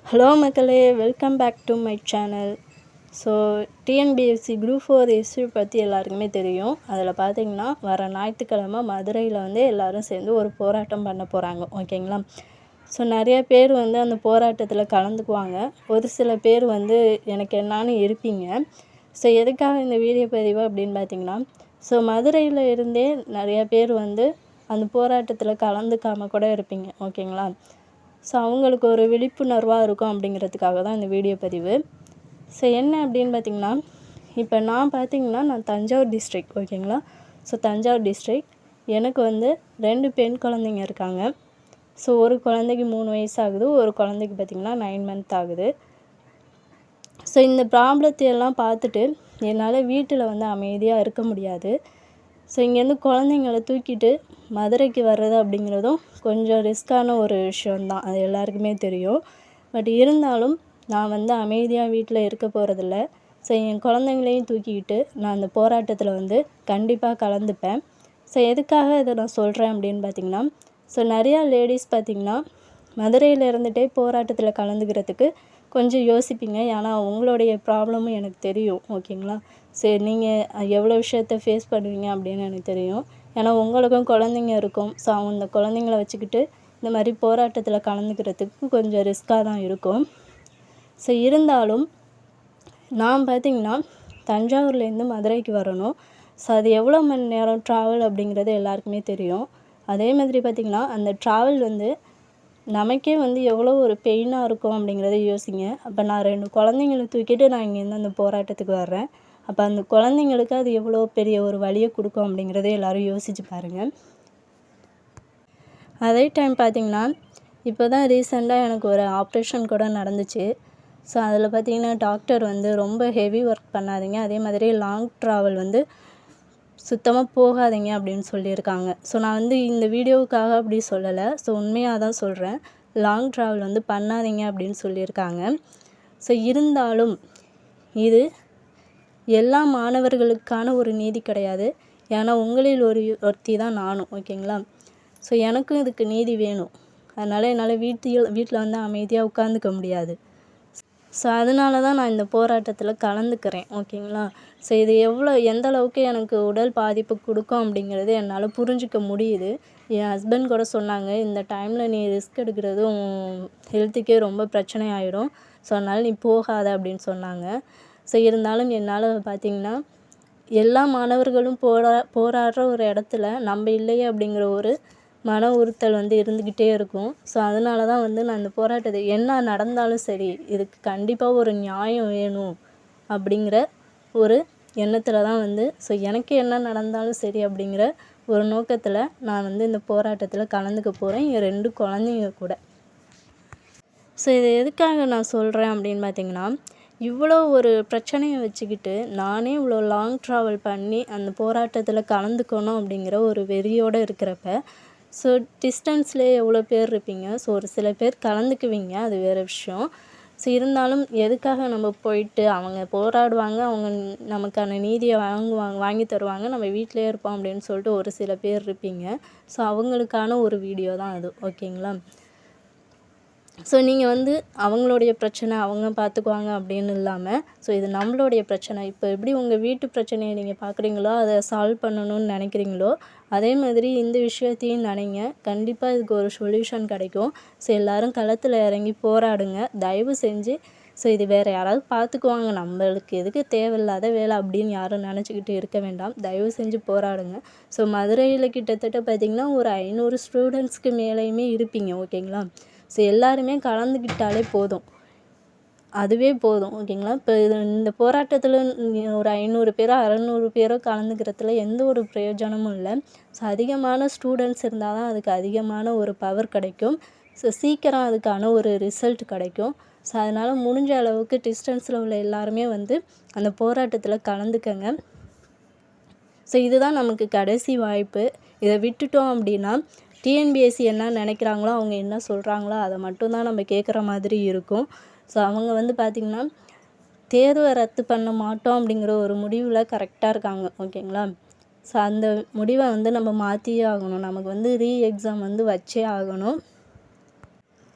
Hello மக்களே, welcome back to my channel. So TNPSC group 4 issue பற்றி எல்லாருக்குமே தெரியும். அதில் பார்த்திங்கன்னா வர ஞாயிற்றுக்கிழமை மதுரையில் எல்லோரும் சேர்ந்து ஒரு போராட்டம் பண்ண போகிறாங்க. ஓகேங்களா? ஸோ நிறைய பேர் அந்த போராட்டத்தில் கலந்துக்குவாங்க. ஒரு சில பேர் எனக்கு என்னான்னு இருப்பீங்க. ஸோ எதுக்காக இந்த வீடியோ பதிவு அப்படின்னு பார்த்திங்கன்னா, ஸோ மதுரையில் இருந்தே நிறைய பேர் அந்த போராட்டத்தில் கலந்துக்காமல் கூட இருப்பீங்க. ஓகேங்களா? ஸோ அவங்களுக்கு ஒரு விழிப்புணர்வாக இருக்கும் அப்படிங்கிறதுக்காக தான் இந்த வீடியோ பதிவு. ஸோ என்ன அப்படின்னு பார்த்திங்கன்னா, இப்போ நான் தஞ்சாவூர் டிஸ்ட்ரிக்ட். ஓகேங்களா? So Thanjavur district. எனக்கு 2 பெண் குழந்தைங்க இருக்காங்க. ஸோ ஒரு குழந்தைக்கு 3 வயசு ஆகுது, ஒரு குழந்தைக்கு பார்த்திங்கன்னா 9 மந்த் ஆகுது. ஸோ இந்த ப்ராப்ளத்தை எல்லாம் பார்த்துட்டு என்னால் வீட்டில் அமைதியாக இருக்க முடியாது. ஸோ இங்கேருந்து குழந்தைங்கள தூக்கிட்டு மதுரைக்கு வர்றது அப்படிங்கிறதும் கொஞ்சம் ரிஸ்க்கான ஒரு விஷயந்தான், அது எல்லாருக்குமே தெரியும். பட் இருந்தாலும் நான் அமைதியாக வீட்டில் இருக்க போகிறதில்ல. ஸோ என் குழந்தைங்களையும் தூக்கிக்கிட்டு நான் அந்த போராட்டத்தில் கண்டிப்பாக கலந்துப்பேன். ஸோ எதுக்காக இதை நான் சொல்கிறேன் அப்படின்னு பார்த்திங்கன்னா, ஸோ நிறையா லேடிஸ் பார்த்திங்கன்னா மதுரையில் இருந்துகிட்டே போராட்டத்தில் கலந்துக்கிறதுக்கு கொஞ்சம் யோசிப்பீங்க. ஏன்னா உங்களுடைய ப்ராப்ளமும் எனக்கு தெரியும். ஓகேங்களா? சரி, நீங்கள் எவ்வளோ விஷயத்த ஃபேஸ் பண்ணுவீங்க அப்படின்னு எனக்கு தெரியும். ஏன்னா உங்களுக்கும் குழந்தைங்க இருக்கும். ஸோ அந்த குழந்தைங்கள வச்சுக்கிட்டு இந்த மாதிரி போராட்டத்தில் கலந்துக்கிறதுக்கு கொஞ்சம் ரிஸ்க்காக தான் இருக்கும். ஸோ இருந்தாலும் நான் பார்த்திங்கன்னா தஞ்சாவூர்லேருந்து மதுரைக்கு வரணும். ஸோ அது எவ்வளோ மணி நேரம் ட்ராவல் அப்படிங்கிறது எல்லாருக்குமே தெரியும். அதே மாதிரி பார்த்திங்கன்னா அந்த ட்ராவல் நமக்கே எவ்வளோ ஒரு பெயினாக இருக்கும் அப்படிங்கிறத யோசிங்க. அப்போ நான் 2 குழந்தைங்கள தூக்கிட்டு நான் இங்கேருந்து அந்த போராட்டத்துக்கு வர்றேன். அப்போ அந்த குழந்தைங்களுக்கு அது எவ்வளோ பெரிய ஒரு வலியை கொடுக்கும் அப்படிங்கிறத எல்லோரும் யோசித்து பாருங்கள். அதே டைம் பார்த்திங்கன்னா இப்போ தான் ரீசெண்டாக எனக்கு ஒரு ஆப்ரேஷன் கூட நடந்துச்சு. ஸோ அதில் பார்த்திங்கன்னா டாக்டர் ரொம்ப ஹெவி ஒர்க் பண்ணாதீங்க, அதே மாதிரி லாங் ட்ராவல் சுத்தமாக போகாதீங்க அப்படின்னு சொல்லியிருக்காங்க. ஸோ நான் இந்த வீடியோவுக்காக அப்படி சொல்லலை. ஸோ உண்மையாக தான் சொல்கிறேன். லாங் ட்ராவல் பண்ணாதீங்க அப்படின்னு சொல்லியிருக்காங்க. ஸோ இருந்தாலும் இது எல்லா மாணவர்களுக்கான ஒரு நீதி கிடையாது. ஏன்னா உங்களில் ஒருத்தி தான் நானும். ஓகேங்களா? ஸோ எனக்கும் இதுக்கு நீதி வேணும். அதனால் என்னால் வீட்டில் அமைதியாக உட்காந்துக்க முடியாது. ஸோ அதனால தான் நான் இந்த போராட்டத்தில் கலந்துக்கிறேன். ஓகேங்களா? ஸோ இது எந்த அளவுக்கு எனக்கு உடல் பாதிப்பு கொடுக்கும் அப்படிங்கிறது என்னால் புரிஞ்சிக்க முடியுது. என் ஹஸ்பண்ட் கூட சொன்னாங்க, இந்த டைமில் நீ ரிஸ்க் எடுக்கிறது உன் ஹெல்த்துக்கே ரொம்ப பிரச்சனை ஆகிடும். ஸோ அதனால் நீ போகாத அப்படின்னு சொன்னாங்க. ஸோ இருந்தாலும் என்னால் பார்த்திங்கன்னா எல்லா மாணவர்களும் போராடுற ஒரு இடத்துல நம்ம இல்லையே அப்படிங்கிற ஒரு மன உறுத்தல் இருந்துக்கிட்டே இருக்கும். ஸோ அதனால தான் நான் இந்த போராட்டத்தை என்ன நடந்தாலும் சரி, இதுக்கு கண்டிப்பாக ஒரு நியாயம் வேணும் அப்படிங்கிற ஒரு எண்ணத்தில் தான் ஸோ எனக்கு என்ன நடந்தாலும் சரி அப்படிங்கிற ஒரு நோக்கத்தில் நான் இந்த போராட்டத்தில் கலந்துக்க போகிறேன், என் 2 குழந்தைங்க கூட. ஸோ இதை எதுக்காக நான் சொல்கிறேன் அப்படின்னு பார்த்திங்கன்னா, இவ்வளோ ஒரு பிரச்சனையை வச்சுக்கிட்டு நானே இவ்வளோ லாங் ட்ராவல் பண்ணி அந்த போராட்டத்தில் கலந்துக்கணும் அப்படிங்கிற ஒரு வெறியோடு இருக்கிறப்ப, ஸோ டிஸ்டன்ஸ்லேயே எவ்வளோ பேர் இருப்பீங்க. ஸோ ஒரு சில பேர் கலந்துக்குவீங்க, அது வேறு விஷயம். ஸோ இருந்தாலும் எதுக்காக நம்ம போயிட்டு அவங்க போராடுவாங்க, அவங்க நமக்கான நீதியை வாங்கி தருவாங்க, நம்ம வீட்டிலே இருப்போம் அப்படின்னு சொல்லிட்டு ஒரு சில பேர் இருப்பீங்க. ஸோ அவங்களுக்கான ஒரு வீடியோ தான் அது. ஓகேங்களா? ஸோ நீங்கள் அவங்களுடைய பிரச்சனை அவங்க பார்த்துக்குவாங்க அப்படின்னு இல்லாமல், ஸோ இது நம்மளுடைய பிரச்சனை. இப்போ எப்படி உங்கள் வீட்டு பிரச்சனையை நீங்கள் பார்க்குறீங்களோ, அதை சால்வ் பண்ணணும்னு நினைக்கிறீங்களோ, அதே மாதிரி இந்த விஷயத்தையும் நினைங்க. கண்டிப்பாக இதுக்கு ஒரு சொல்யூஷன் கிடைக்கும். ஸோ எல்லோரும் களத்தில் இறங்கி போராடுங்க. தயவு செஞ்சு ஸோ இது வேறு யாராவது பார்த்துக்குவாங்க, நம்மளுக்கு எதுக்கு தேவையில்லாத வேலை அப்படின்னு யாரும் நினச்சிக்கிட்டு இருக்க வேண்டாம். தயவு செஞ்சு போராடுங்க. ஸோ மதுரையில் கிட்டத்தட்ட பார்த்திங்கன்னா ஒரு 500 ஸ்டூடெண்ட்ஸ்க்கு மேலேயுமே இருப்பீங்க. ஓகேங்களா? ஸோ எல்லாருமே கலந்துக்கிட்டாலே போதும், அதுவே போதும். ஓகேங்களா? இப்போ இந்த போராட்டத்தில் ஒரு 500 பேரோ 600 பேரோ கலந்துக்கிறதுல எந்த ஒரு பிரயோஜனமும் இல்லை. ஸோ அதிகமான ஸ்டூடெண்ட்ஸ் இருந்தால் தான் அதுக்கு அதிகமான ஒரு பவர் கிடைக்கும். ஸோ சீக்கிரம் அதுக்கான ஒரு ரிசல்ட் கிடைக்கும். ஸோ அதனால் முடிஞ்ச அளவுக்கு டிஸ்டன்ஸில் உள்ள எல்லாருமே அந்த போராட்டத்தில் கலந்துக்கங்க. ஸோ இதுதான் நமக்கு கடைசி வாய்ப்பு. இதை விட்டுட்டோம் அப்படின்னா டிஎன்பிஎஸ்சி என்ன நினைக்கிறாங்களோ, அவங்க என்ன சொல்கிறாங்களோ அதை மட்டும்தான் நம்ம கேட்குற மாதிரி இருக்கும். ஸோ அவங்க பார்த்திங்கன்னா தேர்வை ரத்து பண்ண மாட்டோம் அப்படிங்கிற ஒரு முடிவில் கரெக்டாக இருக்காங்க. ஓகேங்களா? ஸோ அந்த முடிவை நம்ம மாற்றியே ஆகணும். நமக்கு ரீ எக்ஸாம் வச்சே ஆகணும்.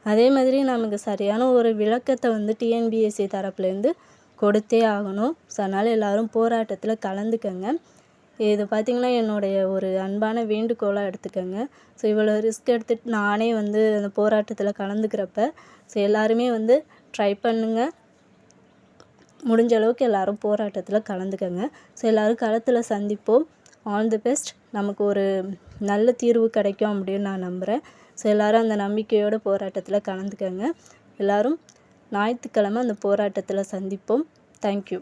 அதே மாதிரி நமக்கு சரியான ஒரு விளக்கத்தை வந்து டிஎன்பிஎஸ்சி தரப்புலேருந்து கொடுத்தே ஆகணும். ஸோ அதனால் எல்லோரும் போராட்டத்தில் கலந்துக்கங்க. இது பார்த்திங்கன்னா என்னுடைய ஒரு அன்பான வேண்டுகோளாக எடுத்துக்கோங்க. ஸோ இவ்வளோ ரிஸ்க் எடுத்துகிட்டு நானே வந்து அந்த போராட்டத்தில் கலந்துக்கிறப்ப ஸோ எல்லாருமே வந்து ட்ரை பண்ணுங்கள். முடிஞ்ச அளவுக்கு எல்லோரும் போராட்டத்தில் கலந்துக்கங்க. ஸோ எல்லோரும் களத்தில் சந்திப்போம். All the best. நமக்கு ஒரு நல்ல தீர்வு கிடைக்கும் அப்படின்னு நான் நம்புகிறேன். ஸோ எல்லோரும் அந்த நம்பிக்கையோட போராட்டத்தில் கலந்துக்கங்க. எல்லோரும் ஞாயிற்றுக்கிழமை அந்த போராட்டத்தில் சந்திப்போம். தேங்க்யூ.